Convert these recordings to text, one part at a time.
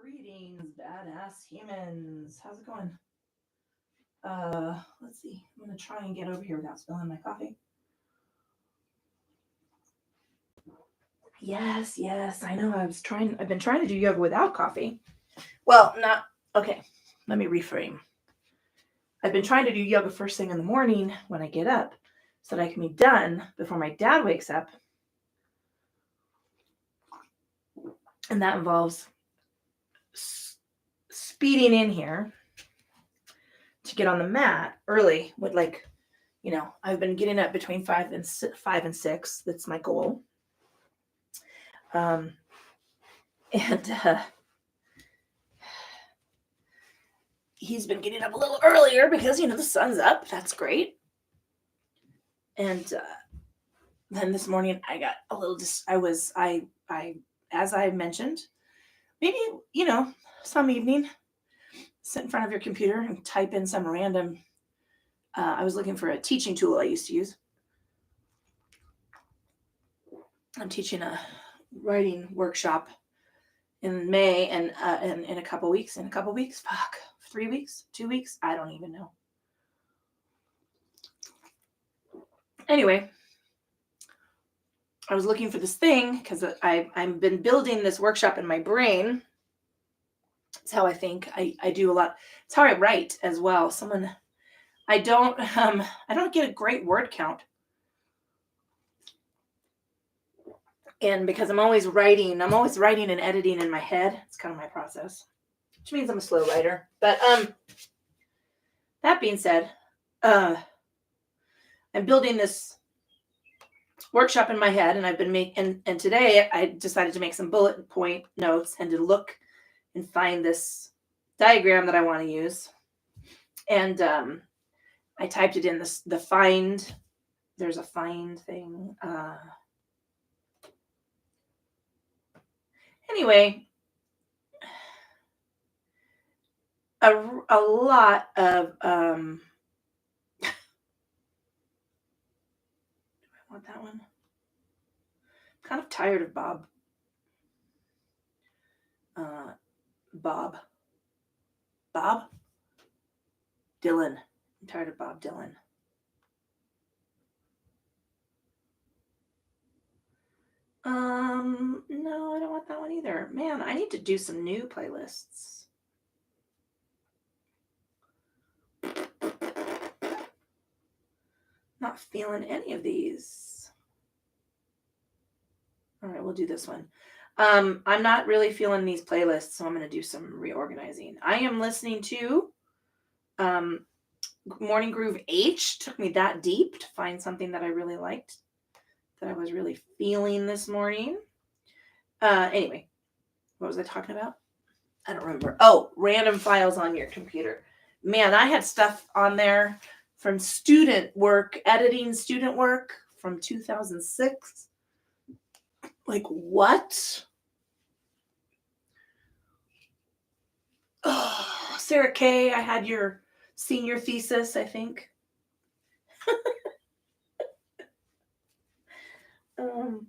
Greetings, badass humans. How's it going? Let's see. I'm gonna try and get over here without spilling my coffee. Yes, I know. I've been trying to do yoga without coffee. Well, not okay. Let me reframe. I've been trying to do yoga first thing in the morning when I get up so that I can be done before my dad wakes up. And that involves speeding in here to get on the mat early with I've been getting up between 5 and 6. That's my goal. And he's been getting up a little earlier because the sun's up. That's great. And then this morning I got a little as I mentioned, maybe some evening sit in front of your computer and type in some random. I was looking for a teaching tool I used to use. I'm teaching a writing workshop in May and in a couple weeks. 3 weeks, 2 weeks, I don't even know. Anyway, I was looking for this thing because I've been building this workshop in my brain. It's how I think. I do a lot. It's how I write as well. I don't get a great word count. And because I'm always writing and editing in my head. It's kind of my process, which means I'm a slow writer. But that being said, I'm building this workshop in my head, and I've been and today I decided to make some bullet point notes and to look and find this diagram that I want to use. And I typed it in the find. There's a find thing. Anyway, a lot of do I want that one? I'm kind of tired of Bob Dylan. I'm tired of Bob Dylan. No, I don't want that one either. Man, I need to do some new playlists. Not feeling any of these. All right, we'll do this one. I'm not really feeling these playlists, so I'm going to do some reorganizing. I am listening to Morning Groove H. Took me that deep to find something that I really liked, that I was really feeling this morning. Anyway, what was I talking about? I don't remember. Oh, random files on your computer. Man, I had stuff on there from editing student work from 2006. Like, what? Oh, Sarah Kay, I had your senior thesis, I think. And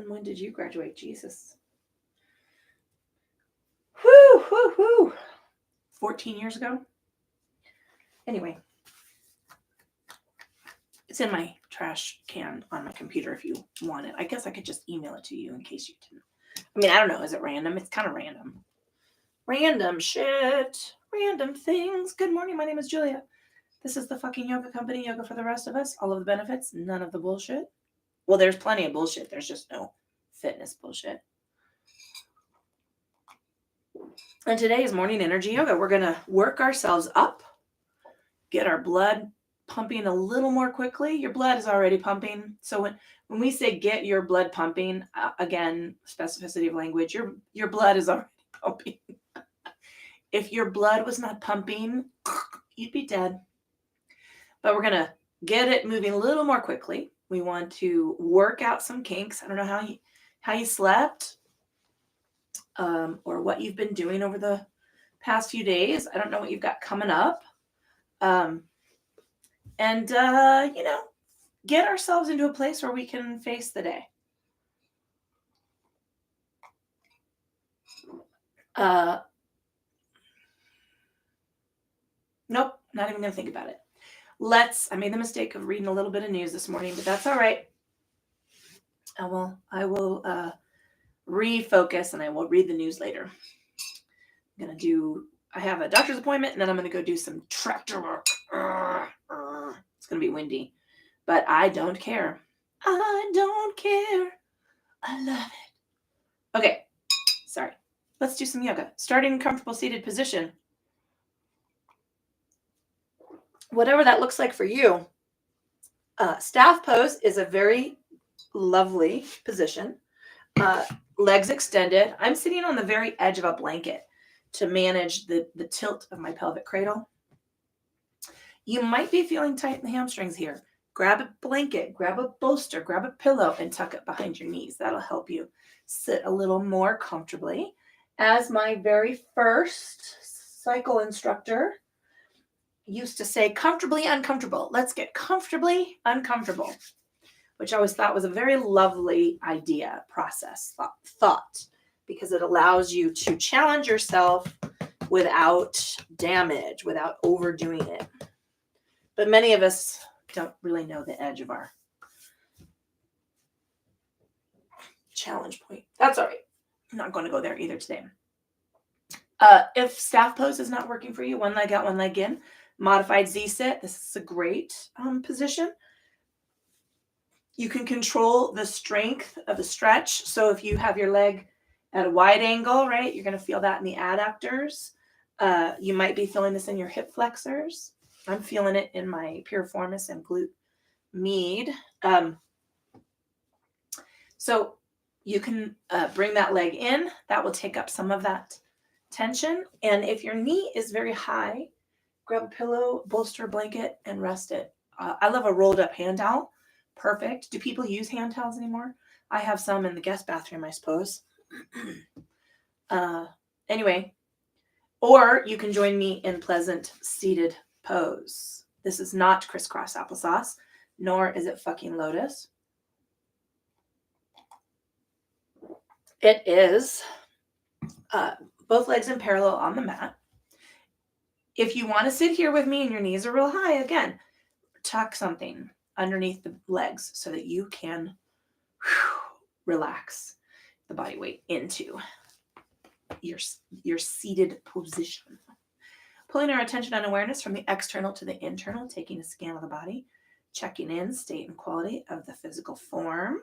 when did you graduate? Jesus. Whoo. 14 years ago? Anyway. It's in my trash can on my computer if you want it. I guess I could just email it to you in case you didn't. I mean, I don't know. Is it random? It's kind of random. Random shit. Random things. Good morning. My name is Julia. This is the fucking yoga company, Yoga for the Rest of Us. All of the benefits, none of the bullshit. Well, there's plenty of bullshit. There's just no fitness bullshit. And today is morning energy yoga. We're going to work ourselves up, get our blood pumping a little more quickly. Your blood is already pumping. So when we say get your blood pumping, again, specificity of language, your blood is already pumping. If your blood was not pumping, you'd be dead. But we're going to get it moving a little more quickly. We want to work out some kinks. I don't know how you slept or what you've been doing over the past few days. I don't know what you've got coming up. And get ourselves into a place where we can face the day. Nope, not even going to think about it. I made the mistake of reading a little bit of news this morning, but that's all right. I will refocus and I will read the news later. I have a doctor's appointment and then I'm going to go do some tractor work. It's going to be windy, but I don't care. I don't care. I love it. Okay, sorry. Let's do some yoga. Starting in comfortable seated position. Whatever that looks like for you. Staff pose is a very lovely position. Legs extended. I'm sitting on the very edge of a blanket to manage the tilt of my pelvic cradle. You might be feeling tight in the hamstrings here. Grab a blanket, grab a bolster, grab a pillow, and tuck it behind your knees. That'll help you sit a little more comfortably. As my very first cycle instructor used to say, comfortably uncomfortable. Let's get comfortably uncomfortable, which I always thought was a very lovely idea, process, thought, because it allows you to challenge yourself without damage, without overdoing it. But many of us don't really know the edge of our challenge point. That's all right. I'm not going to go there either today. If staff pose is not working for you, one leg out, one leg in, modified Z-sit. This is a great position. You can control the strength of the stretch. So if you have your leg at a wide angle, right, you're going to feel that in the adductors. You might be feeling this in your hip flexors. I'm feeling it in my piriformis and glute med. So you can bring that leg in. That will take up some of that tension. And if your knee is very high, grab a pillow, bolster, blanket, and rest it. I love a rolled up hand towel. Perfect. Do people use hand towels anymore? I have some in the guest bathroom, I suppose. Anyway, or you can join me in pleasant seated pose. This is not crisscross applesauce, nor is it fucking lotus. It is both legs in parallel on the mat. If you want to sit here with me and your knees are real high, again, tuck something underneath the legs so that you can relax the body weight into your seated position. Pulling our attention and awareness from the external to the internal, taking a scan of the body, checking in, state and quality of the physical form.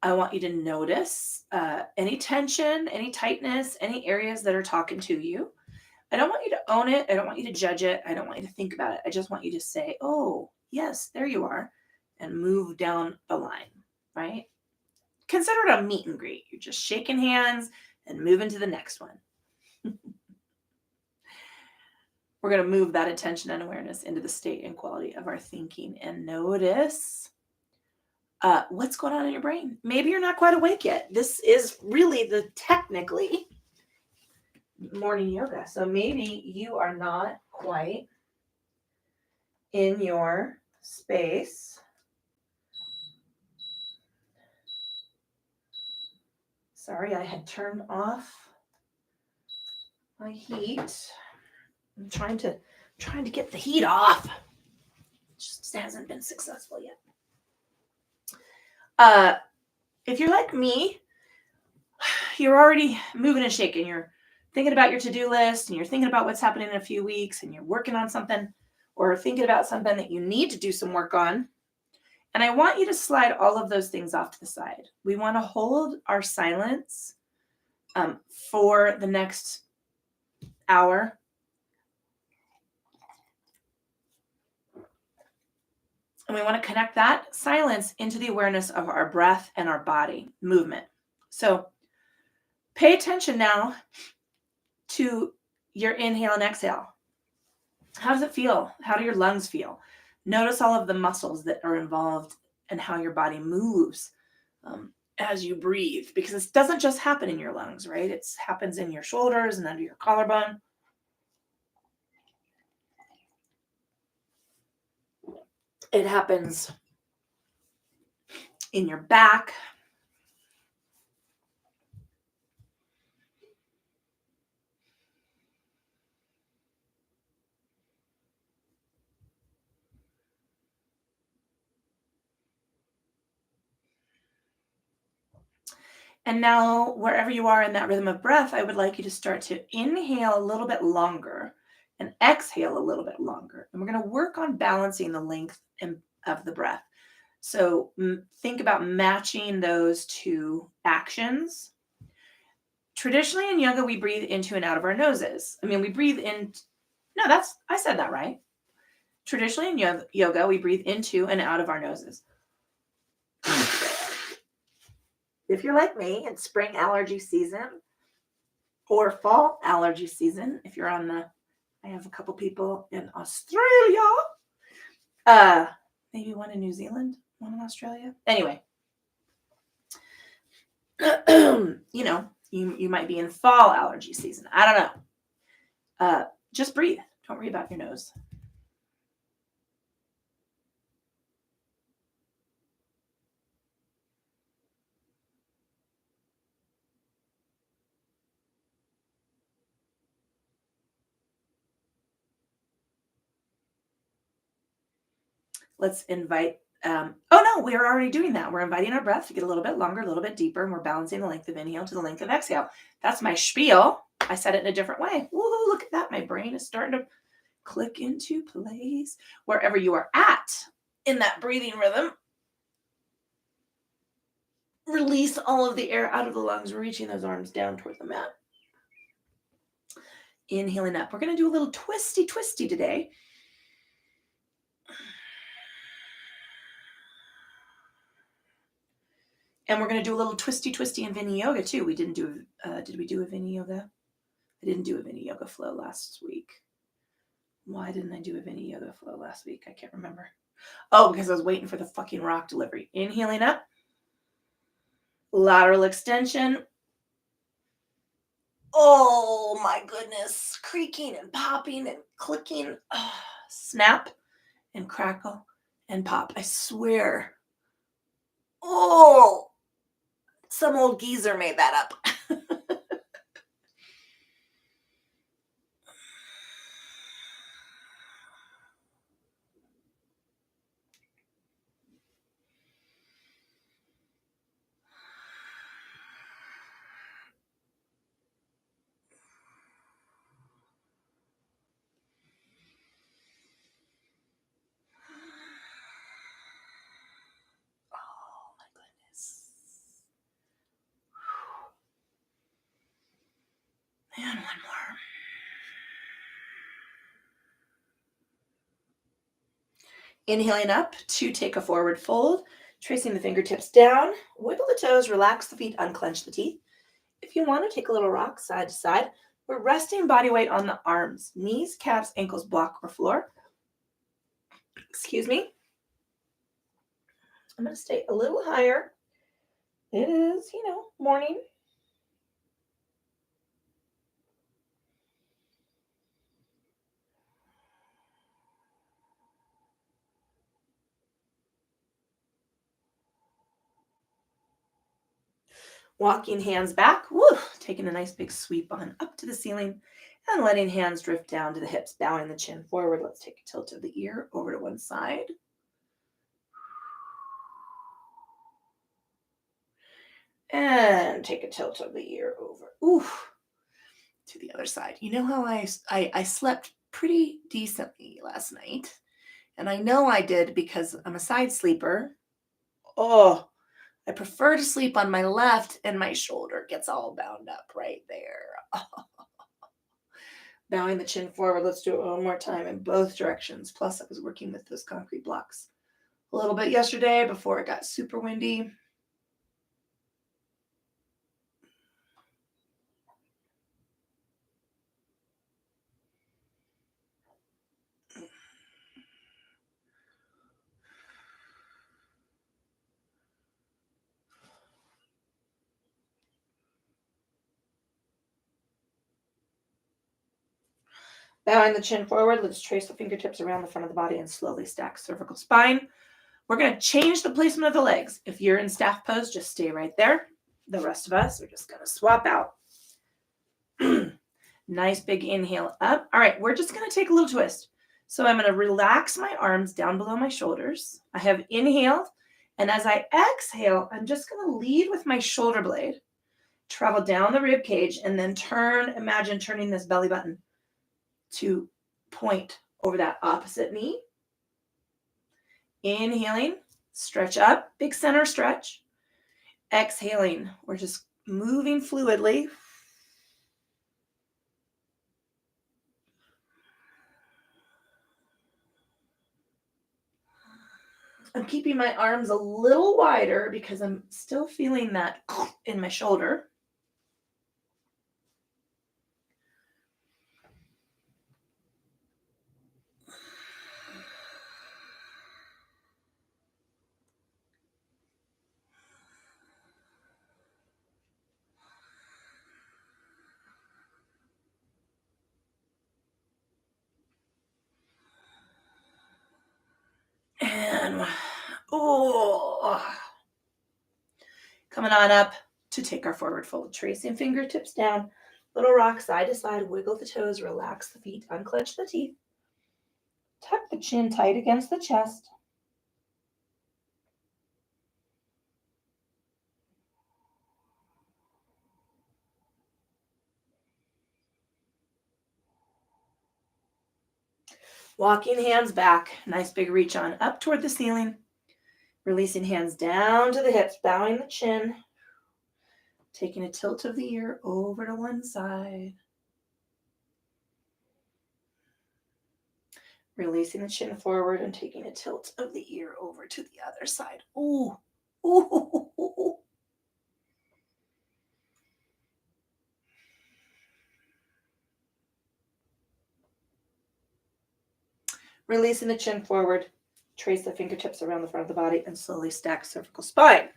I want you to notice any tension, any tightness, any areas that are talking to you. I don't want you to own it. I don't want you to judge it. I don't want you to think about it. I just want you to say, oh, yes, there you are, and move down the line, right? Consider it a meet and greet. You're just shaking hands and moving to the next one. We're going to move that attention and awareness into the state and quality of our thinking and notice what's going on in your brain. Maybe you're not quite awake yet. This is really the technically morning yoga. So maybe you are not quite in your space. Sorry, I had turned off my heat. I'm trying to get the heat off. It just hasn't been successful yet. If you're like me, you're already moving and shaking. You're thinking about your to-do list and you're thinking about what's happening in a few weeks and you're working on something or thinking about something that you need to do some work on. And I want you to slide all of those things off to the side. We want to hold our silence for the next hour. And we want to connect that silence into the awareness of our breath and our body movement. So pay attention now to your inhale and exhale. How does it feel? How do your lungs feel? Notice all of the muscles that are involved and how your body moves as you breathe, because this doesn't just happen in your lungs, right? It happens in your shoulders and under your collarbone. It happens in your back. And now, wherever you are in that rhythm of breath, I would like you to start to inhale a little bit longer and exhale a little bit longer. And we're going to work on balancing the length of the breath. So think about matching those two actions. Traditionally in yoga, we breathe into and out of our noses. I mean, we breathe in. No, I said that right. Traditionally in yoga, we breathe into and out of our noses. If you're like me, it's spring allergy season or fall allergy season. If you're on I have a couple people in Australia. Maybe one in New Zealand, one in Australia. Anyway, you might be in fall allergy season. I don't know. Just breathe. Don't worry about your nose. Let's invite. Oh no, we are already doing that. We're inviting our breath to get a little bit longer, a little bit deeper, and we're balancing the length of inhale to the length of exhale. That's my spiel. I said it in a different way. Woohoo, look at that. My brain is starting to click into place. Wherever you are at in that breathing rhythm, release all of the air out of the lungs, reaching those arms down toward the mat. Inhaling up. We're going to do a little twisty today. And we're going to do a little twisty in Vinyasa too. We didn't do, did we do a Vinyasa? I didn't do a Vinyasa flow last week. Why didn't I do a Vinyasa flow last week? I can't remember. Oh, because I was waiting for the fucking rock delivery. Inhaling up. Lateral extension. Oh my goodness. Creaking and popping and clicking. Oh, snap and crackle and pop. I swear. Oh, some old geezer made that up. And one more. Inhaling up to take a forward fold, tracing the fingertips down, wiggle the toes, relax the feet, unclench the teeth. If you want to take a little rock side to side, we're resting body weight on the arms, knees, calves, ankles, block, or floor. Excuse me. I'm going to stay a little higher. It is, morning. Walking hands back, taking a nice big sweep on up to the ceiling and letting hands drift down to the hips, bowing the chin forward. Let's take a tilt of the ear over to one side. And take a tilt of the ear over, to the other side. You know how I slept pretty decently last night? And I know I did because I'm a side sleeper. Oh, I prefer to sleep on my left and my shoulder gets all bound up right there. Bowing the chin forward. Let's do it one more time in both directions. Plus, I was working with those concrete blocks a little bit yesterday before it got super windy. Bowing the chin forward, let's trace the fingertips around the front of the body and slowly stack cervical spine. We're going to change the placement of the legs. If you're in staff pose, just stay right there. The rest of us are just going to swap out. Nice big inhale up. All right, we're just going to take a little twist. So I'm going to relax my arms down below my shoulders. I have inhaled, and as I exhale, I'm just going to lead with my shoulder blade. travel down the rib cage, and then imagine turning this belly button to point over that opposite knee. Inhaling, stretch up, big center stretch. Exhaling, we're just moving fluidly. I'm keeping my arms a little wider because I'm still feeling that in my shoulder. And coming on up to take our forward fold, tracing fingertips down, little rock side to side, wiggle the toes, relax the feet, unclench the teeth, tuck the chin tight against the chest. Walking hands back, nice big reach on up toward the ceiling. Releasing hands down to the hips, bowing the chin. Taking a tilt of the ear over to one side. Releasing the chin forward and taking a tilt of the ear over to the other side. Ooh, ooh, ooh, ooh. Releasing the chin forward. Trace the fingertips around the front of the body and slowly stack cervical spine.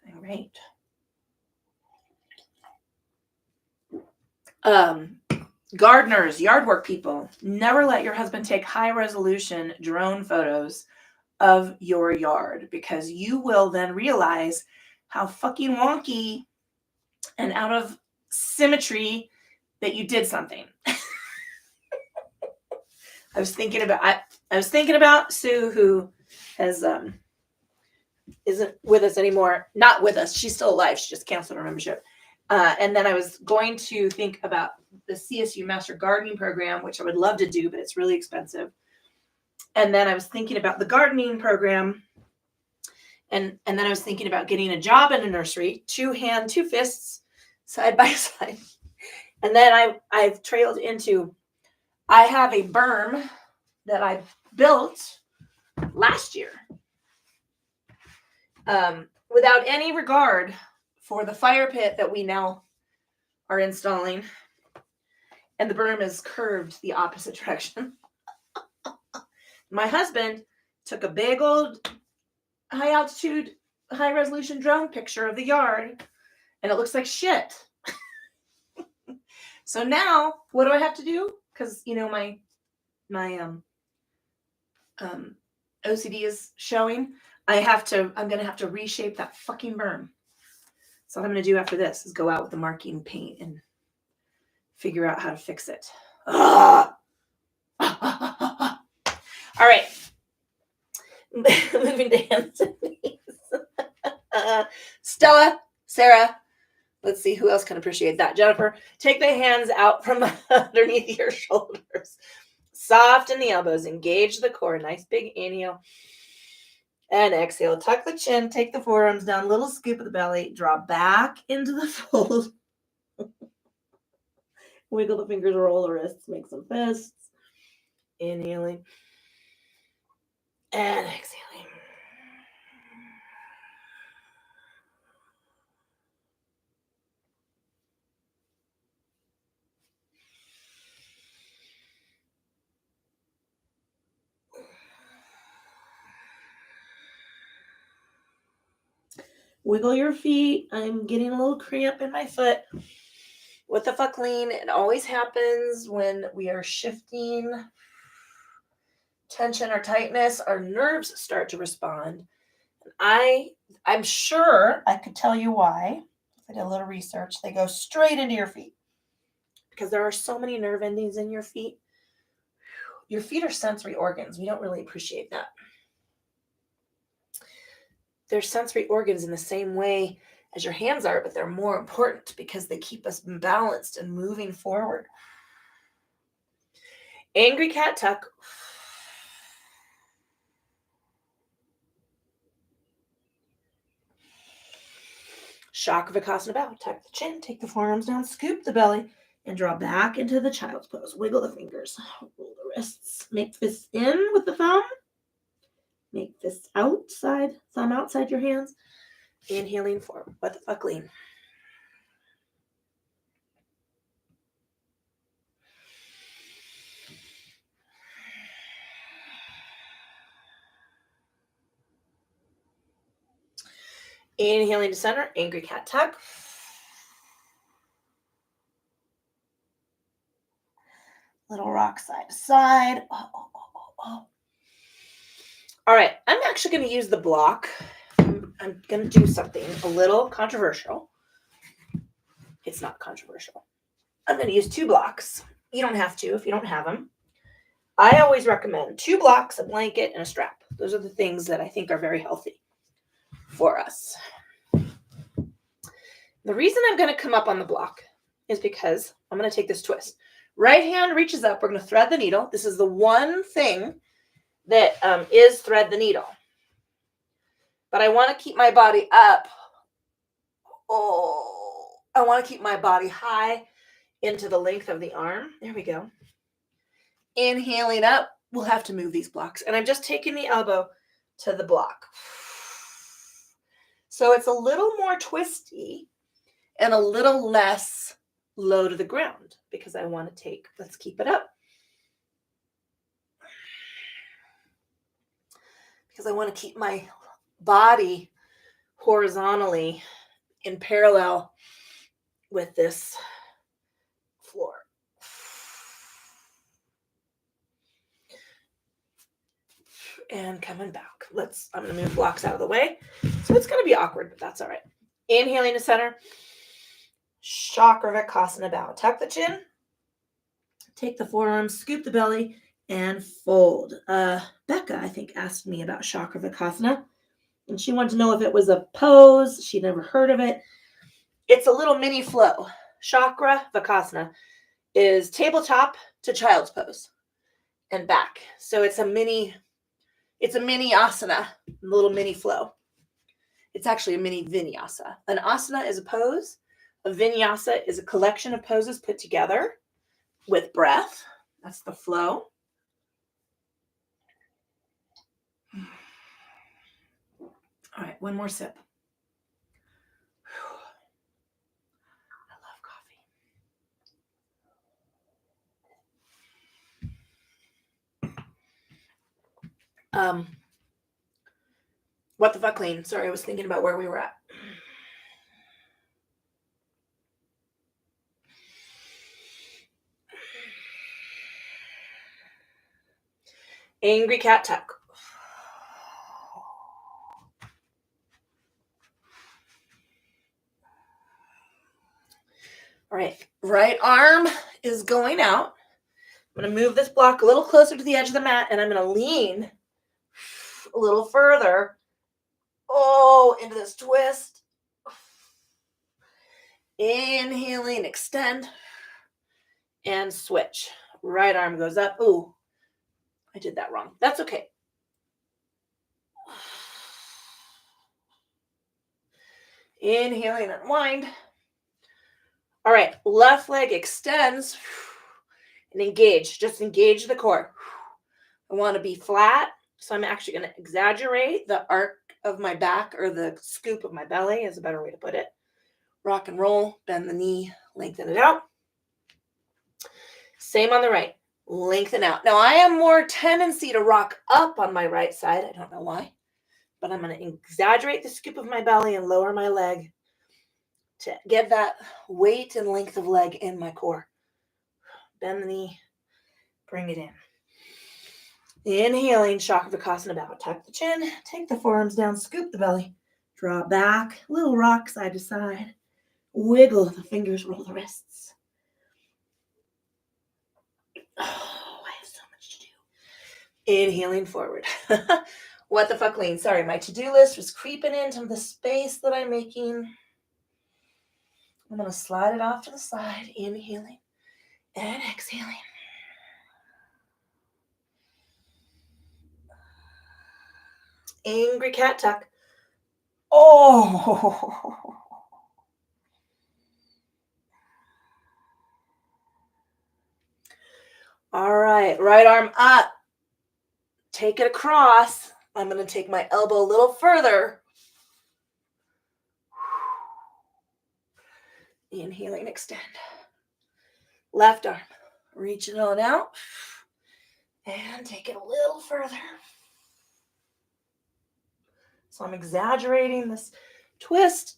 All right. Gardeners, yard work people, never let your husband take high resolution drone photos of your yard, because you will then realize how fucking wonky and out of symmetry that you did something. I was thinking about Sue, who has isn't with us anymore. Not with us. She's still alive. She just canceled her membership. And then I was going to think about the CSU Master Gardening Program, which I would love to do, but it's really expensive. And then I was thinking about the gardening program. And then I was thinking about getting a job in a nursery, two fists, side by side. And then I've trailed into, I have a berm that I built last year without any regard for the fire pit that we now are installing. And the berm is curved the opposite direction. My husband took a big old high altitude, high resolution drone picture of the yard, and it looks like shit. So now what do I have to do? Because my OCD is showing. I'm gonna have to reshape that fucking berm. So what I'm gonna do after this is go out with the marking paint and figure out how to fix it. All right. Moving to hands and knees. Stella, Sarah, let's see who else can appreciate that. Jennifer, take the hands out from underneath your shoulders. Soften the elbows, engage the core. Nice big inhale. And exhale. Tuck the chin, take the forearms down, little scoop of the belly, draw back into the fold. Wiggle the fingers, roll the wrists, make some fists. Inhaling. And exhaling. Wiggle your feet. I'm getting a little cramp in my foot. What the fuck, lean? It always happens when we are shifting tension or tightness. Our nerves start to respond. I'm sure I could tell you why. If I did a little research, they go straight into your feet because there are so many nerve endings in your feet. Your feet are sensory organs. We don't really appreciate that. They're sensory organs in the same way as your hands are, but they're more important because they keep us balanced and moving forward. Angry cat tuck. Shakravakasana bow. Tuck the chin, take the forearms down, scoop the belly, and draw back into the child's pose. Wiggle the fingers, roll the wrists. Make fists in with the thumb. Make fists outside, thumb outside your hands. Inhaling forward. What the fuck, lean. Inhaling to center, angry cat tuck. Little rock side to side. Oh. All right, I'm actually going to use the block. I'm going to do something a little controversial. It's not controversial. I'm going to use 2 blocks. You don't have to if you don't have them. I always recommend 2 blocks, a blanket, and a strap. Those are the things that I think are very healthy for us. The reason I'm going to come up on the block is because I'm going to take this twist. Right hand reaches up. We're going to thread the needle. This is the one thing that is thread the needle. But I want to keep my body up. I want to keep my body high into the length of the arm. There we go. Inhaling up. We'll have to move these blocks. And I'm just taking the elbow to the block. So it's a little more twisty and a little less low to the ground because I want to take, let's keep it up. Because I want to keep my body horizontally in parallel with this floor. And coming back. I'm going to move blocks out of the way. So it's going to be awkward, but that's all right. Inhaling to center. Shakravakasana bow. Tuck the chin. Take the forearms, scoop the belly, and fold. Becca, I think, asked me about Shakravakasana. And she wanted to know if it was a pose. She'd never heard of it. It's a little mini flow. Shakravakasana is tabletop to child's pose and back. So it's a mini asana, a little mini flow. It's actually a mini vinyasa. An asana is a pose. A vinyasa is a collection of poses put together with breath. That's the flow. All right, one more sip. I love coffee. What the fuck, Lane? Sorry, I was thinking about where we were at. Angry cat tuck. All right, right arm is going out. I'm going to move this block a little closer to the edge of the mat, and I'm going to lean a little further. Into this twist. Inhaling, extend, and switch. Right arm goes up. Ooh, I did that wrong. That's okay. Inhaling, unwind. All right, left leg extends and engage. Just engage the core. I want to be flat, so I'm actually going to exaggerate the arc of my back, or the scoop of my belly is a better way to put it. Rock and roll, bend the knee, lengthen it out. Same on the right, lengthen out. Now I have more tendency to rock up on my right side. I don't know why, but I'm going to exaggerate the scoop of my belly and lower my leg to get that weight and length of leg in my core. Bend the knee, bring it in. Inhaling, Shakravakasana bow. Tuck the chin, take the forearms down, scoop the belly, draw back, little rock side to side, wiggle the fingers, roll the wrists. Oh, I have so much to do. Inhaling forward. What the fuck, Lean? Sorry, my to-do list was creeping into the space that I'm making. I'm going to slide it off to the side, inhaling and exhaling. Angry cat tuck. Oh. All right, right arm up. Take it across. I'm going to take my elbow a little further. Inhaling, extend. Left arm, reach it on out. And take it a little further. So I'm exaggerating this twist.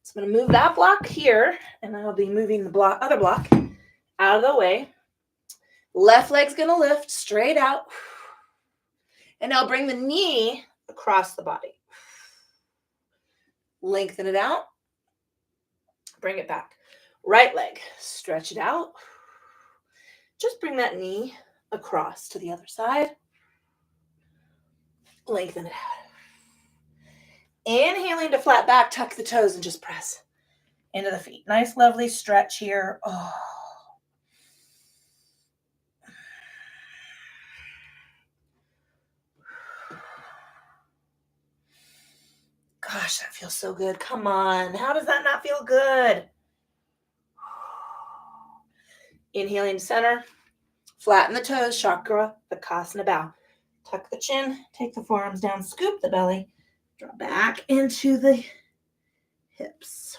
So I'm going to move that block here, and I'll be moving the other block out of the way. Left leg's going to lift straight out. And I'll bring the knee across the body. Lengthen it out. Bring it back. Right leg, stretch it out. Just bring that knee across to the other side. Lengthen it out. Inhaling to flat back, tuck the toes and just press into the feet. Nice, lovely stretch here. Oh. Gosh, that feels so good. Come on. How does that not feel good? Inhaling to center. Flatten the toes. Chakra Vikasana bow. Tuck the chin. Take the forearms down. Scoop the belly. Draw back into the hips.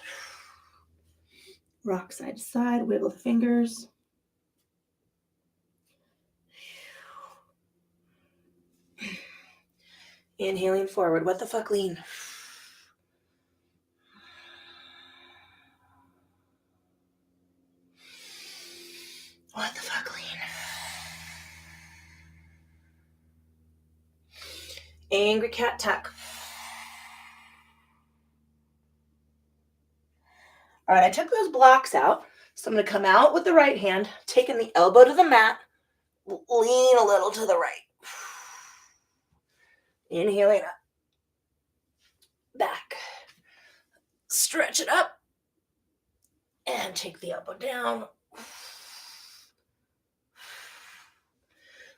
Rock side to side. Wiggle the fingers. Inhaling forward. What the fuck, lean. What the fuck, lean. Angry cat tuck. All right, I took those blocks out. So I'm going to come out with the right hand, taking the elbow to the mat, lean a little to the right. Inhaling up. Back. Stretch it up. And take the elbow down.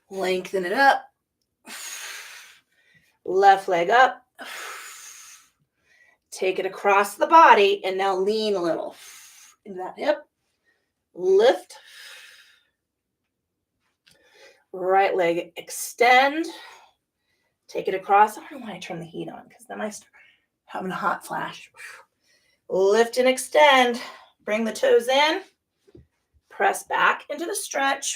Lengthen it up. Left leg up. Take it across the body and now lean a little into that hip. Lift. Right leg extend. Take it across. I don't know why I turn the heat on because then I start having a hot flash. Lift and extend. Bring the toes in. Press back into the stretch.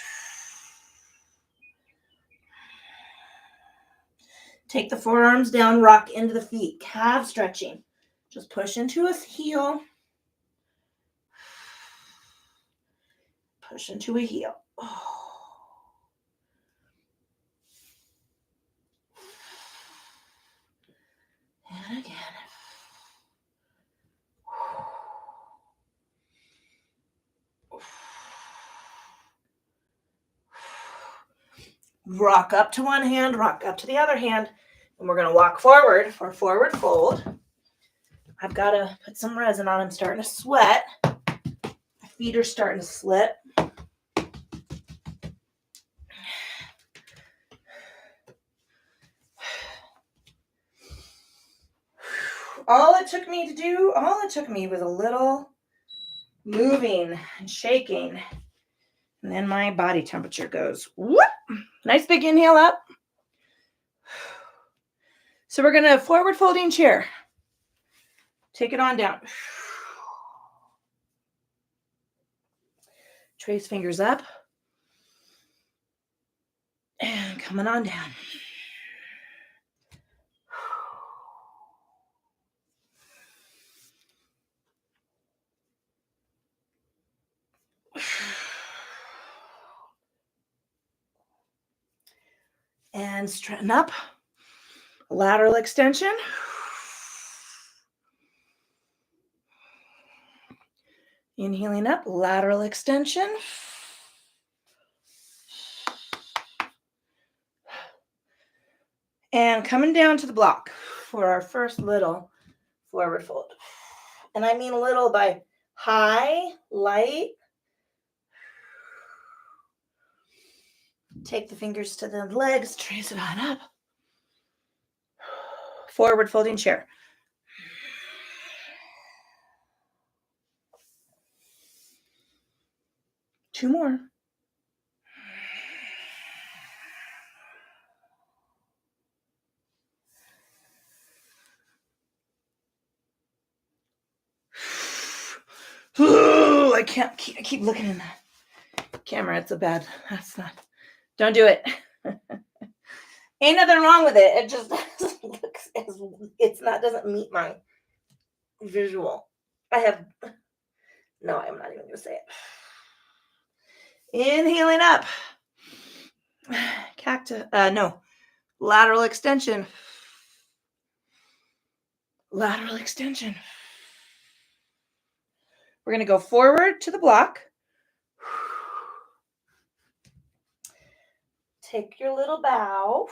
Take the forearms down, rock into the feet. Calf stretching. Just push into a heel. Push into a heel. Oh. And again. Rock up to one hand, rock up to the other hand, and we're going to walk forward for forward fold. I've got to put some resin on. I'm starting to sweat. My feet are starting to slip. All it took me was a little moving and shaking. And then my body temperature goes, whoop. Nice big inhale up. So we're going to forward folding chair. Take it on down. Trace fingers up. And coming on down. And straighten up. Lateral extension. Inhaling up, lateral extension. And coming down to the block for our first little forward fold. And I mean little by high, light. Take the fingers to the legs, trace it on up. Forward folding chair. Two more. Ooh, I keep looking in the camera. It's that's not, don't do it. Ain't nothing wrong with it. It just looks doesn't meet my visual. I'm not even going to say it. Inhaling up. Cactus, lateral extension. Lateral extension. We're going to go forward to the block. Take your little bow.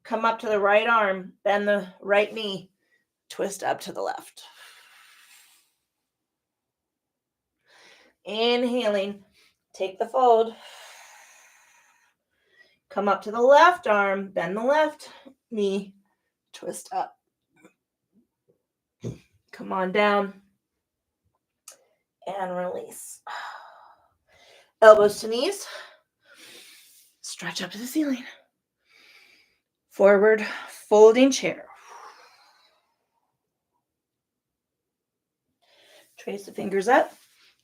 Come up to the right arm. Bend the right knee. Twist up to the left. Inhaling. Take the fold. Come up to the left arm. Bend the left knee. Twist up. Come on down. And release. Elbows to knees. Stretch up to the ceiling. Forward folding chair. Trace the fingers up.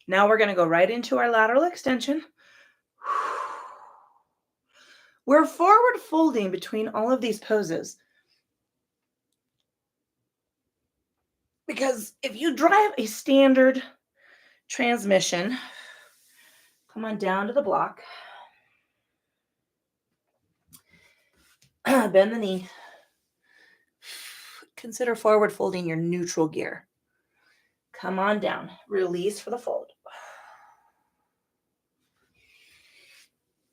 Now we're going to go right into our lateral extension. We're forward folding between all of these poses. Because if you drive a standard transmission, come on down to the block. Bend the knee. Consider forward folding your neutral gear. Come on down. Release for the fold.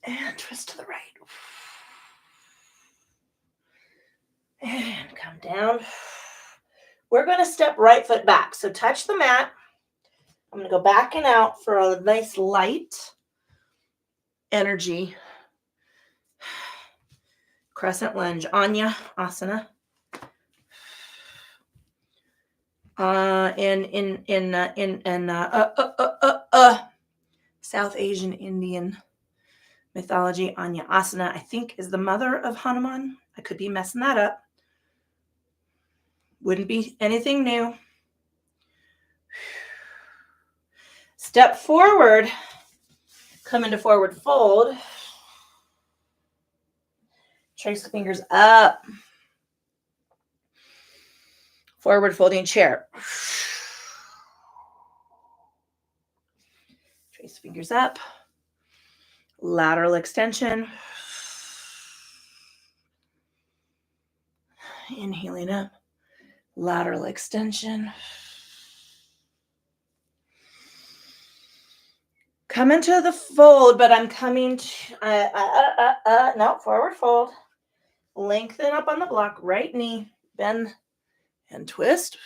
And twist to the right. And come down. We're going to step right foot back. So touch the mat. I'm going to go back and out for a nice light energy. Crescent lunge. Anya Asana. South Asian Indian mythology, Anya Asana, I think, is the mother of Hanuman. I could be messing that up. Wouldn't be anything new. Step forward. Come into forward fold. Trace the fingers up. Forward folding chair. Trace fingers up. Lateral extension. Inhaling up. Lateral extension. Come into the fold, but I'm coming to, no, forward fold. Lengthen up on the block, right knee, bend and twist.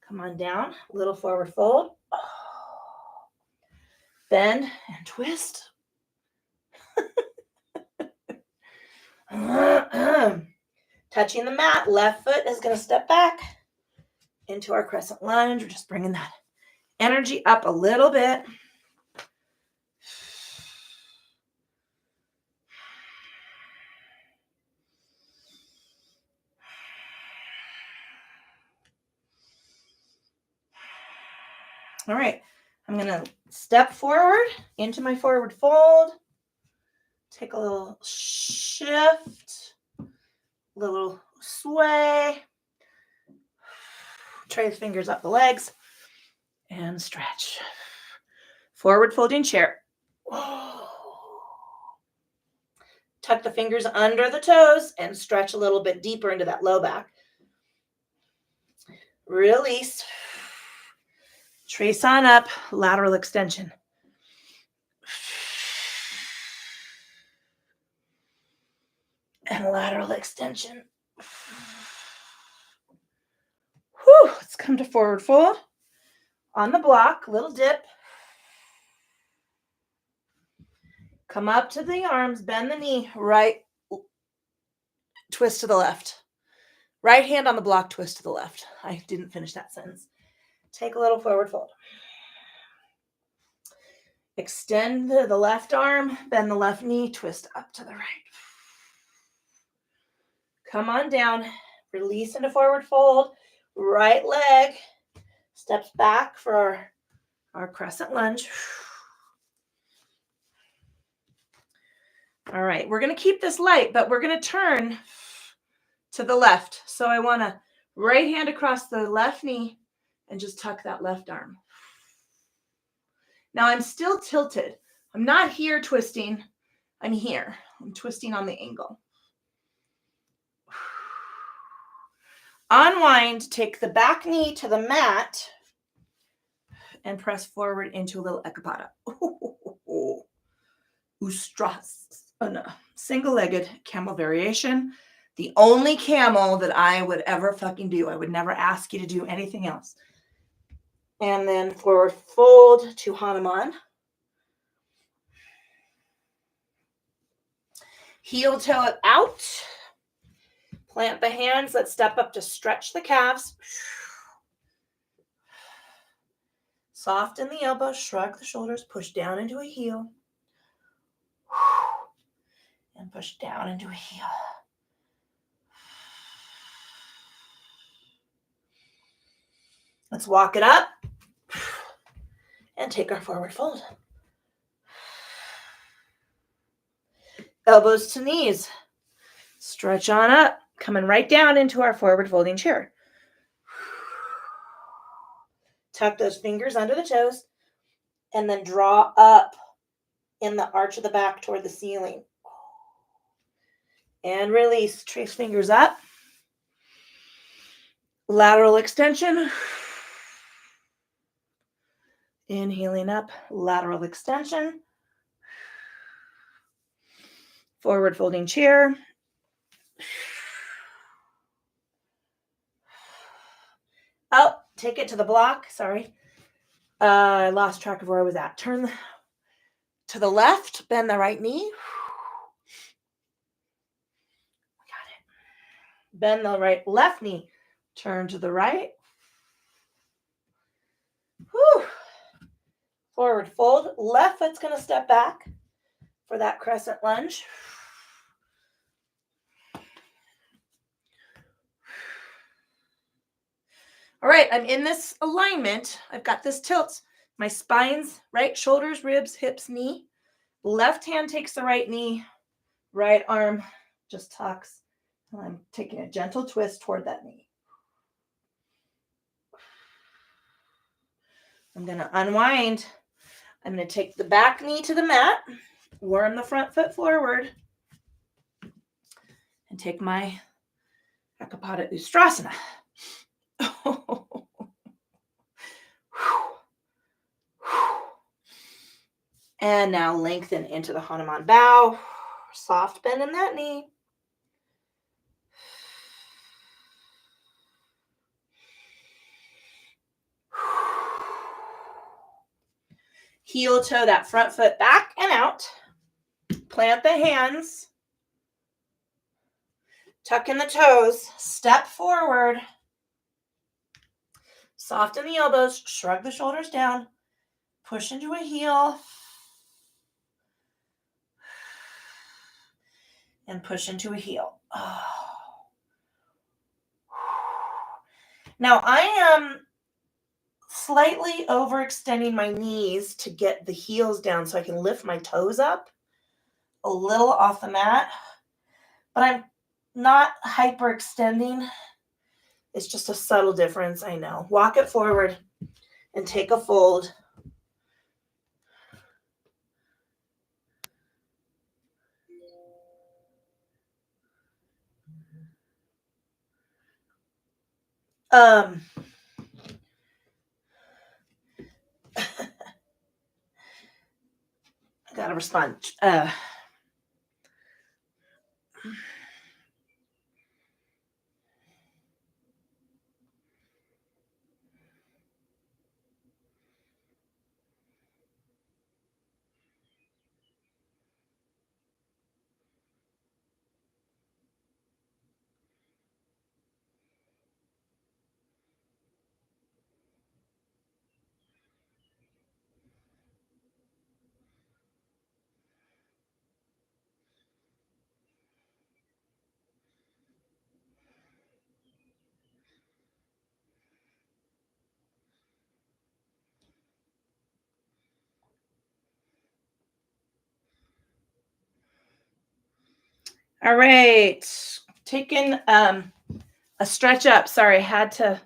Come on down, little forward fold. Bend and twist. Touching the mat, left foot is going to step back into our crescent lunge. We're just bringing that energy up a little bit. All right, I'm going to step forward into my forward fold. Take a little shift, little sway. Trace fingers up the legs and stretch. Forward folding chair. Tuck the fingers under the toes and stretch a little bit deeper into that low back. Release. Trace on up, lateral extension. And lateral extension. Whew, let's come to forward fold. On the block, little dip. Come up to the arms, bend the knee, right, twist to the left. Right hand on the block, twist to the left. I didn't finish that sentence. Take a little forward fold. Extend the left arm, bend the left knee, twist up to the right. Come on down, release into forward fold. Right leg steps back for our crescent lunge. All right, we're going to keep this light, but we're going to turn to the left. So I want to right hand across the left knee and just tuck that left arm. Now I'm still tilted. I'm not here twisting. I'm here. I'm twisting on the angle. Unwind, take the back knee to the mat and press forward into a little ekapada. Ustrasana, single-legged camel variation. The only camel that I would ever fucking do. I would never ask you to do anything else. And then forward fold to Hanuman. Heel toe it out. Plant the hands. Let's step up to stretch the calves. Soften the elbows, shrug the shoulders, push down into a heel. And push down into a heel. Let's walk it up and take our forward fold. Elbows to knees. Stretch on up, coming right down into our forward folding chair. Tuck those fingers under the toes and then draw up in the arch of the back toward the ceiling. And release. Trace fingers up. Lateral extension. Inhaling up, lateral extension. Forward folding chair. Oh, take it to the block. Sorry. I lost track of where I was at. Turn to the left, bend the right knee. Got it. Bend the left knee. Turn to the right. Whew. Forward fold. Left foot's going to step back for that crescent lunge. All right, I'm in this alignment. I've got this tilt. My spine's right, shoulders, ribs, hips, knee. Left hand takes the right knee. Right arm just tucks. And I'm taking a gentle twist toward that knee. I'm going to unwind. I'm going to take the back knee to the mat. Worm the front foot forward. And take my Ekapada Ustrasana. And now lengthen into the Hanuman bow. Soft bend in that knee. Heel toe that front foot back and out. Plant the hands. Tuck in the toes. Step forward. Soften the elbows. Shrug the shoulders down. Push into a heel. And push into a heel. Oh. Now I am slightly overextending my knees to get the heels down so I can lift my toes up a little off the mat. But I'm not hyperextending. It's just a subtle difference, I know. Walk it forward and take a fold. I gotta respond. All right. Taking a stretch up. Sorry, I had to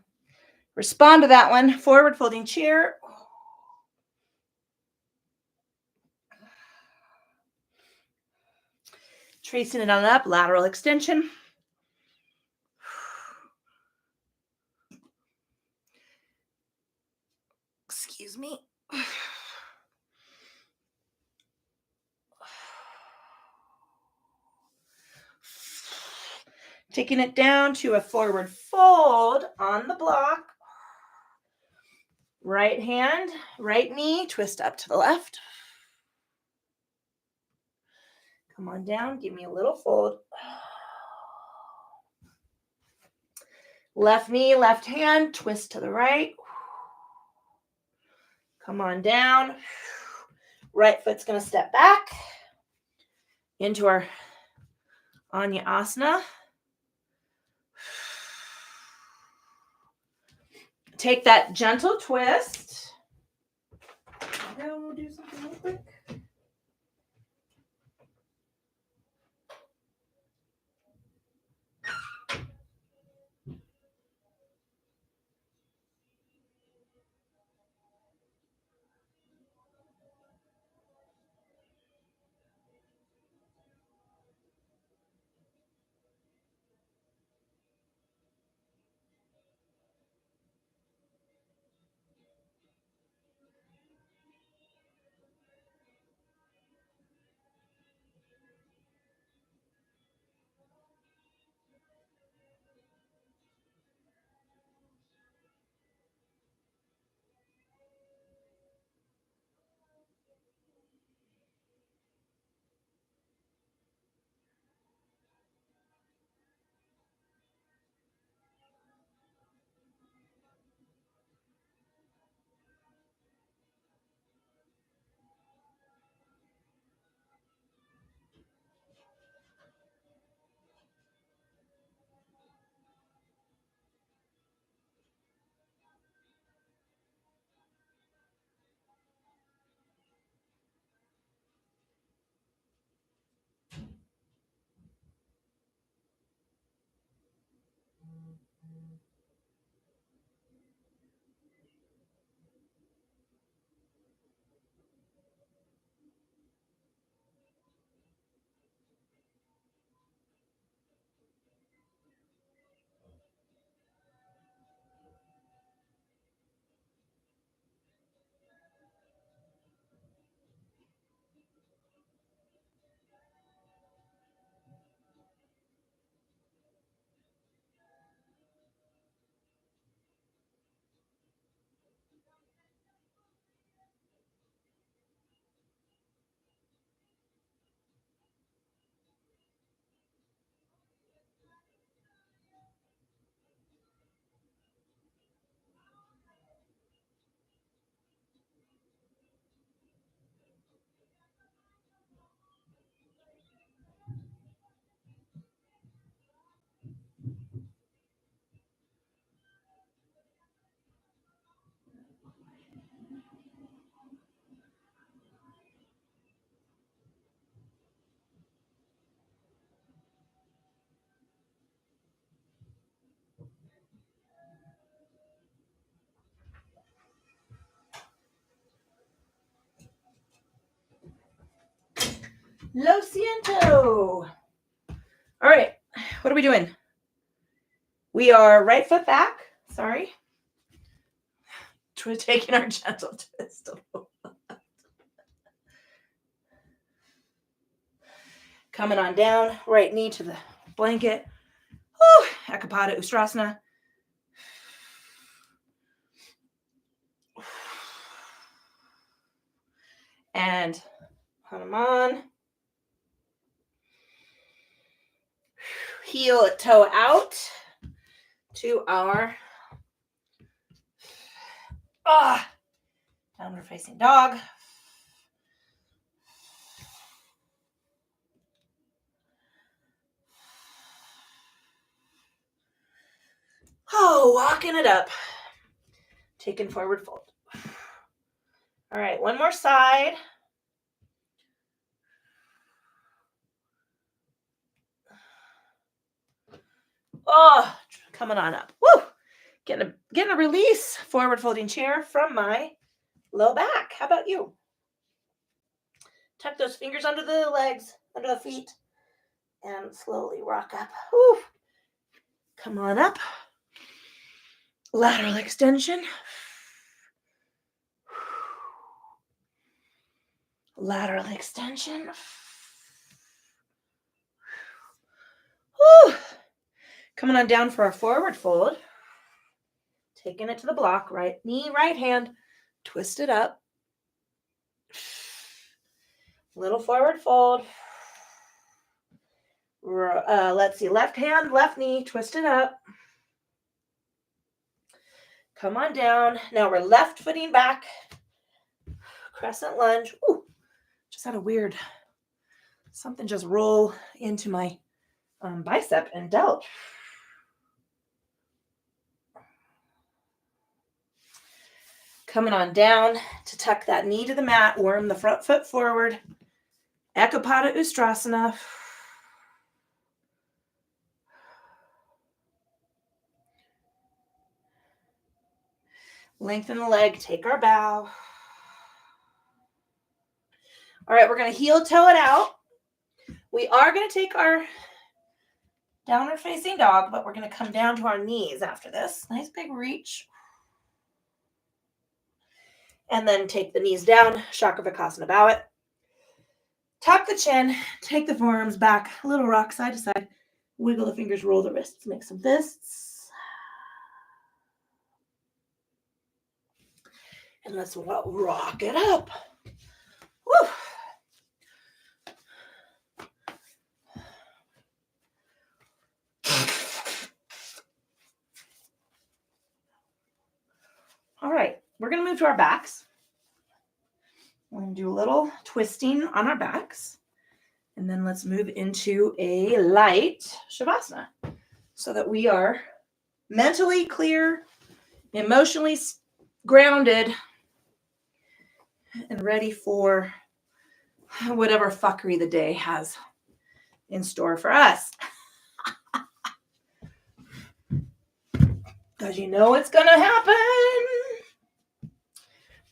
respond to that one. Forward folding chair. Tracing it on up, lateral extension. Excuse me. Taking it down to a forward fold on the block. Right hand, right knee, twist up to the left. Come on down, give me a little fold. Left knee, left hand, twist to the right. Come on down. Right foot's going to step back into our Anjaneyasana. Take that gentle twist. We'll do something real quick. Lo siento. All right, what are we doing? We are right foot back. Sorry. We're taking our gentle twist. Coming on down, right knee to the blanket. Ekapada Ustrasana. And Hanuman. Heel toe out to our downward facing dog. Walking it up. Taking forward fold. All right, one more side. Oh, coming on up. Woo! Getting a release, forward folding chair from my low back. How about you? Tuck those fingers under the legs, under the feet, and slowly rock up. Woo! Come on up. Lateral extension. Lateral extension. Woo! Coming on down for our forward fold. Taking it to the block, right knee, right hand, twist it up. Little forward fold. Let's see, left hand, left knee, twist it up. Come on down. Now we're left footing back. Crescent lunge. Ooh, just had a weird, something just roll into my bicep and delt. Coming on down to tuck that knee to the mat, worm the front foot forward. Ekapada Ustrasana. Lengthen the leg, take our bow. All right, we're going to heel toe it out. We are going to take our downward facing dog, but we're going to come down to our knees after this. Nice big reach. And then take the knees down, Chakravarkasana, bow it. Tuck the chin, take the forearms back, a little rock side to side. Wiggle the fingers, roll the wrists, make some fists. And let's rock it up. Woo! All right, we're going to move to our backs. We're going to do a little twisting on our backs. And then let's move into a light Shavasana so that we are mentally clear, emotionally grounded, and ready for whatever fuckery the day has in store for us. Because you know it's going to happen.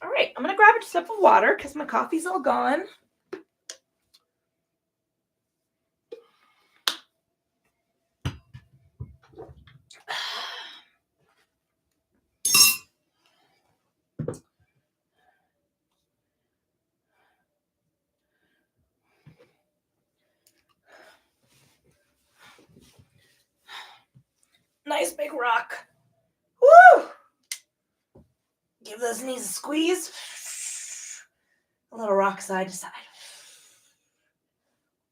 All right, I'm going to grab a sip of water because my coffee's all gone. Nice big rock. Woo! Give those knees a squeeze. A little rock side to side.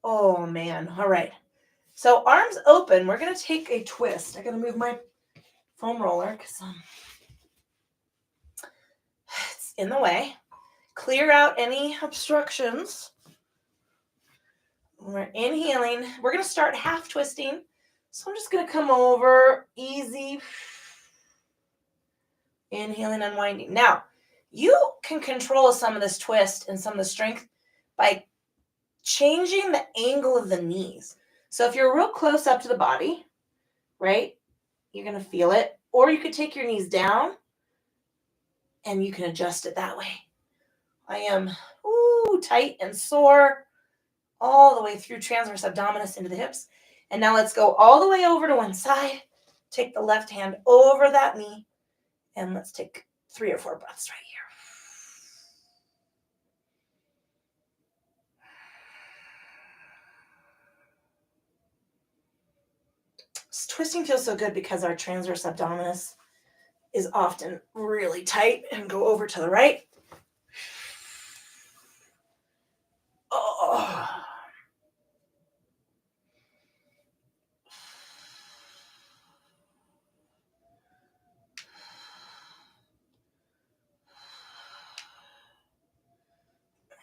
Oh, man. All right. So arms open. We're going to take a twist. I got to move my foam roller because it's in the way. Clear out any obstructions. We're inhaling. We're going to start half twisting. So I'm just going to come over, easy. Inhaling, unwinding. Now, you can control some of this twist and some of the strength by changing the angle of the knees. So if you're real close up to the body, right, you're going to feel it. Or you could take your knees down and you can adjust it that way. I am tight and sore all the way through transverse abdominis into the hips. And now let's go all the way over to one side. Take the left hand over that knee. And let's take 3 or 4 breaths right here. This twisting feels so good because our transverse abdominis is often really tight. And go over to the right. Oh.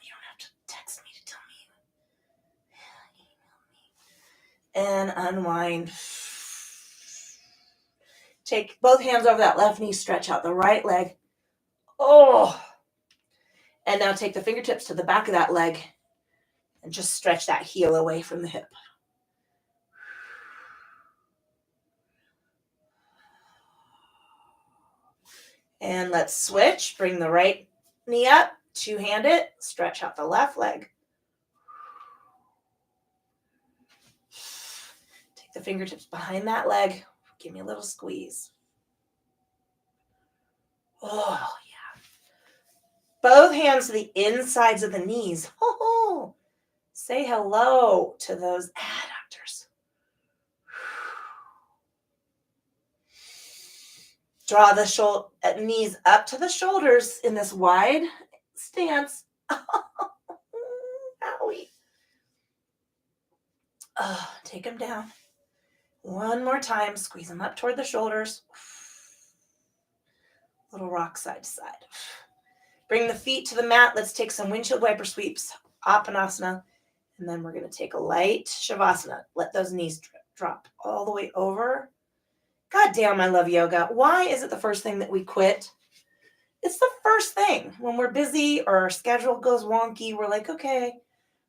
You don't have to text me to tell me. Email me. And unwind. Take both hands over that left knee, stretch out the right leg. Oh. And now take the fingertips to the back of that leg and just stretch that heel away from the hip. And let's switch. Bring the right knee up, two-hand it, stretch out the left leg. Take the fingertips behind that leg. Give me a little squeeze. Oh, yeah. Both hands to the insides of the knees. Oh, say hello to those adductors. Draw the knees up to the shoulders in this wide stance. Owie. Take them down. One more time. Squeeze them up toward the shoulders. Little rock side to side. Bring the feet to the mat. Let's take some windshield wiper sweeps. Apanasana. And then we're going to take a light Shavasana. Let those knees drop all the way over. God damn, I love yoga. Why is it the first thing that we quit? It's the first thing. When we're busy or our schedule goes wonky, we're like, okay,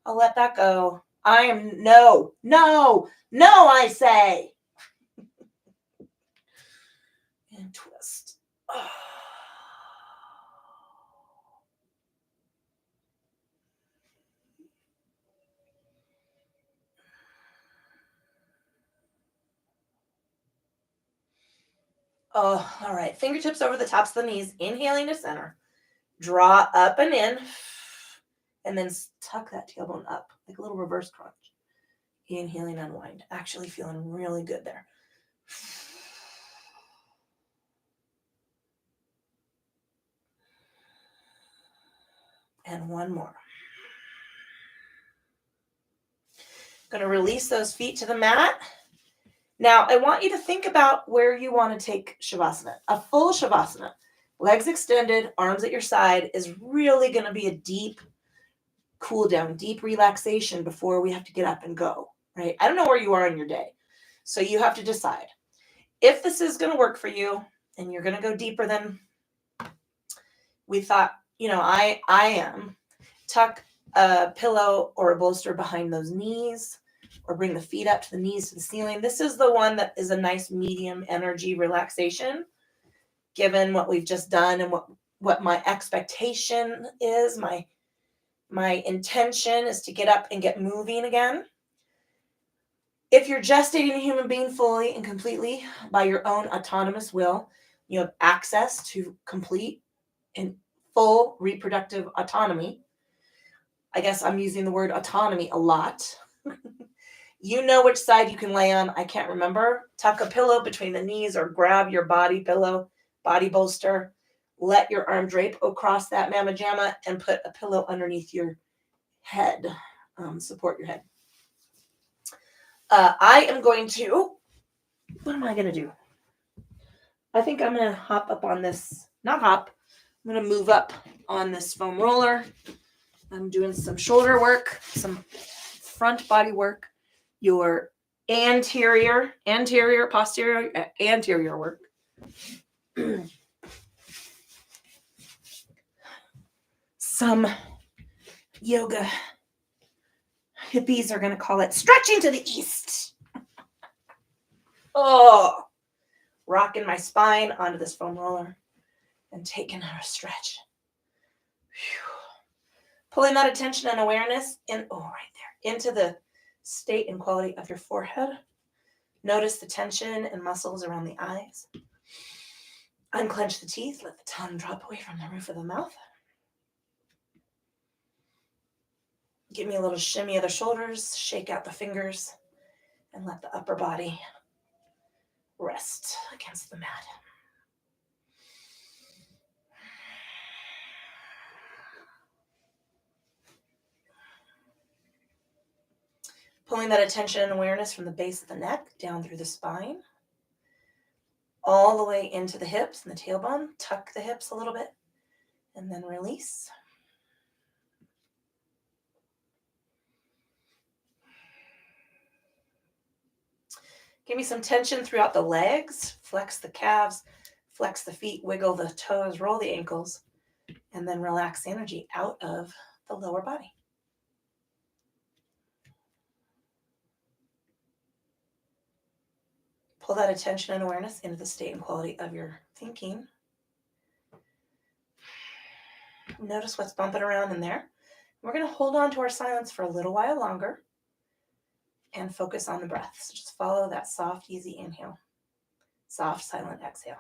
I'll let that go. No, I say. And twist. Oh. Oh, all right. Fingertips over the tops of the knees. Inhaling to center. Draw up and in. And then tuck that tailbone up like a little reverse crunch. Inhaling, unwind. Actually feeling really good there. And one more. Going to release those feet to the mat. Now, I want you to think about where you want to take Shavasana. A full Shavasana, legs extended, arms at your side, is really going to be a deep cool down, deep relaxation before we have to get up and go, right? I don't know where you are in your day. So you have to decide. If this is going to work for you and you're going to go deeper than we thought, I am, tuck a pillow or a bolster behind those knees, or bring the feet up to the knees to the ceiling. This is the one that is a nice medium energy relaxation, given what we've just done and what my expectation is. My intention is to get up and get moving again. If you're gestating a human being fully and completely by your own autonomous will, you have access to complete and full reproductive autonomy. I guess I'm using the word autonomy a lot. You know which side you can lay on. I can't remember. Tuck a pillow between the knees or grab your body pillow, body bolster. Let your arm drape across that mama jamma and put a pillow underneath your head. Support your head. I am going to, what am I going to do? I think I'm going to hop up on this, not hop, I'm going to move up on this foam roller. I'm doing some shoulder work, some front body work, your anterior, posterior, anterior work. Some yoga hippies are going to call it stretching to the east. Oh, rocking my spine onto this foam roller and taking a stretch. Whew. Pulling that attention and awareness in, right there, into the state and quality of your forehead. Notice the tension and muscles around the eyes. Unclench the teeth. Let the tongue drop away from the roof of the mouth. Give me a little shimmy of the shoulders. Shake out the fingers. And let the upper body rest against the mat. Pulling that attention and awareness from the base of the neck down through the spine, all the way into the hips and the tailbone. Tuck the hips a little bit and then release. Give me some tension throughout the legs. Flex the calves, flex the feet, wiggle the toes, roll the ankles, and then relax the energy out of the lower body. Pull that attention and awareness into the state and quality of your thinking. Notice what's bumping around in there. We're going to hold on to our silence for a little while longer and focus on the breath. So just follow that soft, easy inhale. Soft, silent exhale.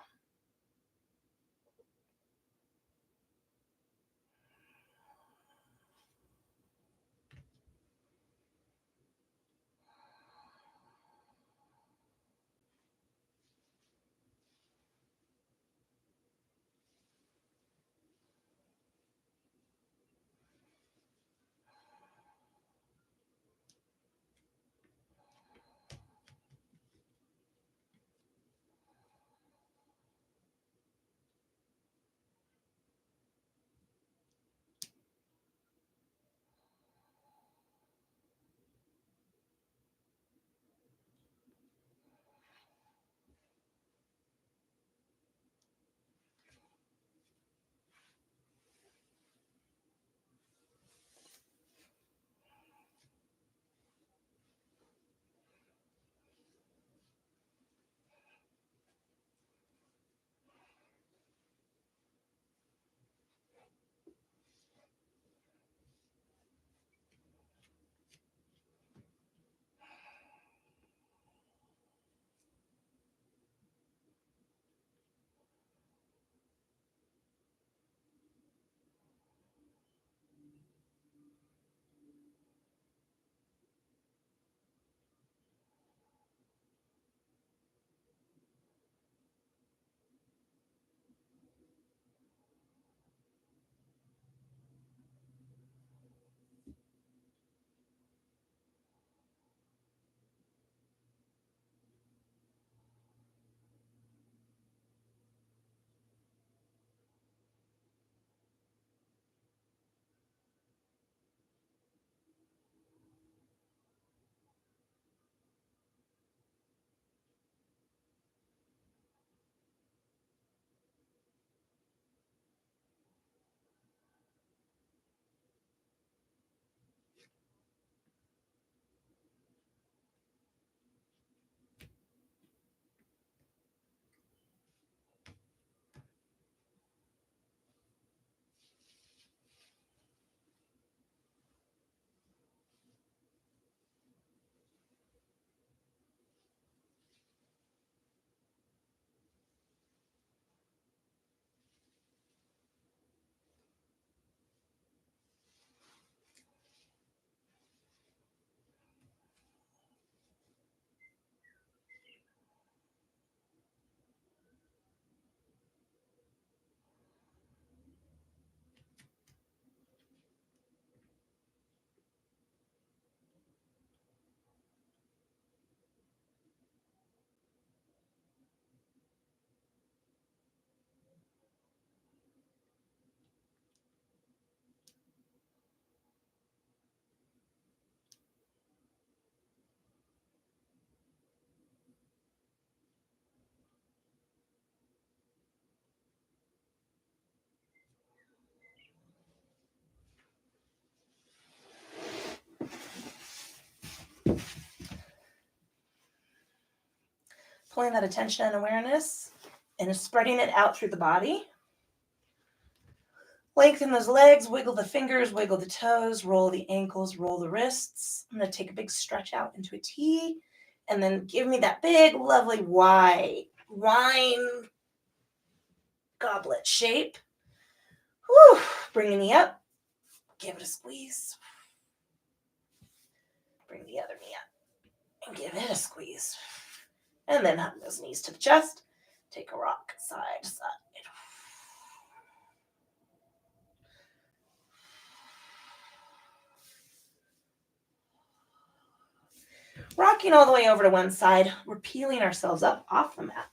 Pulling that attention and awareness and spreading it out through the body. Lengthen those legs, wiggle the fingers, wiggle the toes, roll the ankles, roll the wrists. I'm going to take a big stretch out into a T and then give me that big, lovely wine goblet shape. Whew. Bring the knee up. Give it a squeeze. Bring the other knee up and give it a squeeze. And then hug those knees to the chest. Take a rock side to side. Rocking all the way over to one side. We're peeling ourselves up off the mat.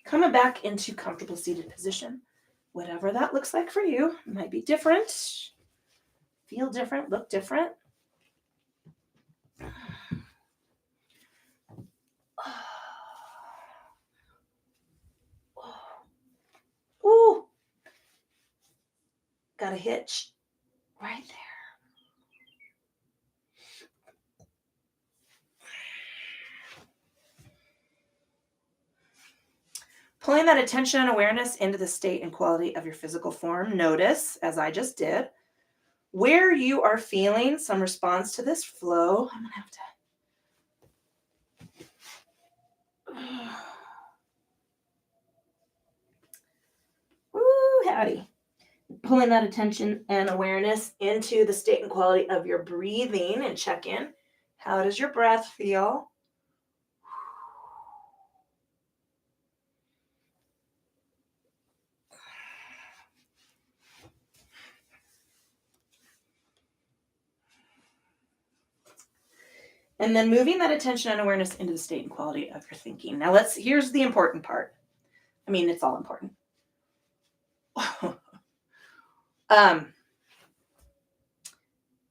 Coming back into comfortable seated position. Whatever that looks like for you. It might be different. Feel different. Look different. Ooh. Got a hitch right there. Pulling that attention and awareness into the state and quality of your physical form. Notice, as I just did, where you are feeling some response to this flow. I'm going to have to. Woo, howdy. Pulling that attention and awareness into the state and quality of your breathing and check in. How does your breath feel? And then moving that attention and awareness into the state and quality of your thinking. Now here's the important part. I mean, it's all important.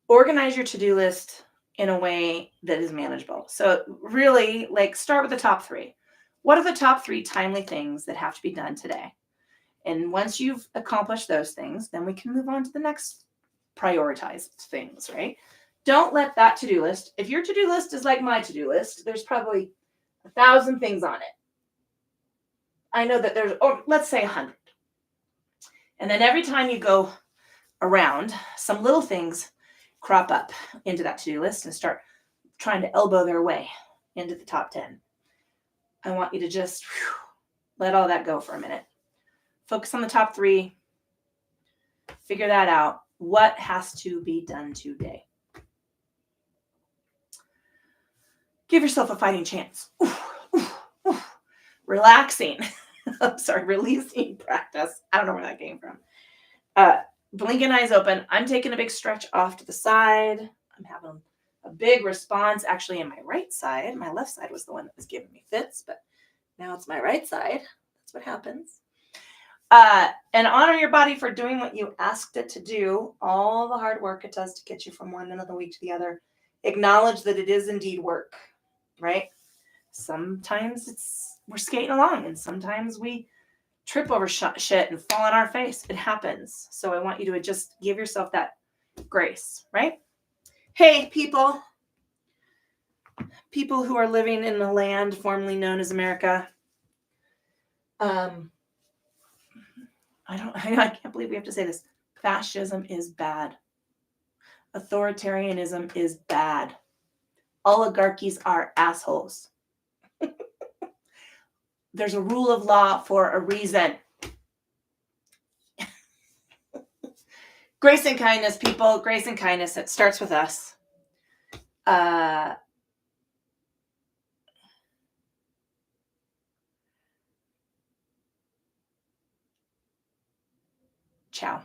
Organize your to-do list in a way that is manageable. So really, like, start with the top 3. What are the top 3 timely things that have to be done today? And once you've accomplished those things, then we can move on to the next prioritized things, right? Don't let that to-do list, if your to-do list is like my to-do list, there's probably 1,000 things on it. I know that there's, or let's say 100. And then every time you go around, some little things crop up into that to-do list and start trying to elbow their way into the top 10. I want you to just let all that go for a minute. Focus on the top 3. Figure that out. What has to be done today? Give yourself a fighting chance. Relaxing. I'm sorry, releasing practice. I don't know where that came from. Blinking eyes open. I'm taking a big stretch off to the side. I'm having a big response actually in my right side. My left side was the one that was giving me fits, but now it's my right side. That's what happens. And honor your body for doing what you asked it to do. All the hard work it does to get you from one end of the week to the other. Acknowledge that it is indeed work, right? Sometimes we're skating along, and sometimes we trip over shit and fall on our face. It happens. So I want you to just give yourself that grace, right? Hey, people who are living in the land formerly known as America. I can't believe we have to say this. Fascism is bad. Authoritarianism is bad. Oligarchies are assholes. There's a rule of law for a reason. Grace and kindness, people. Grace and kindness. It starts with us. Ciao.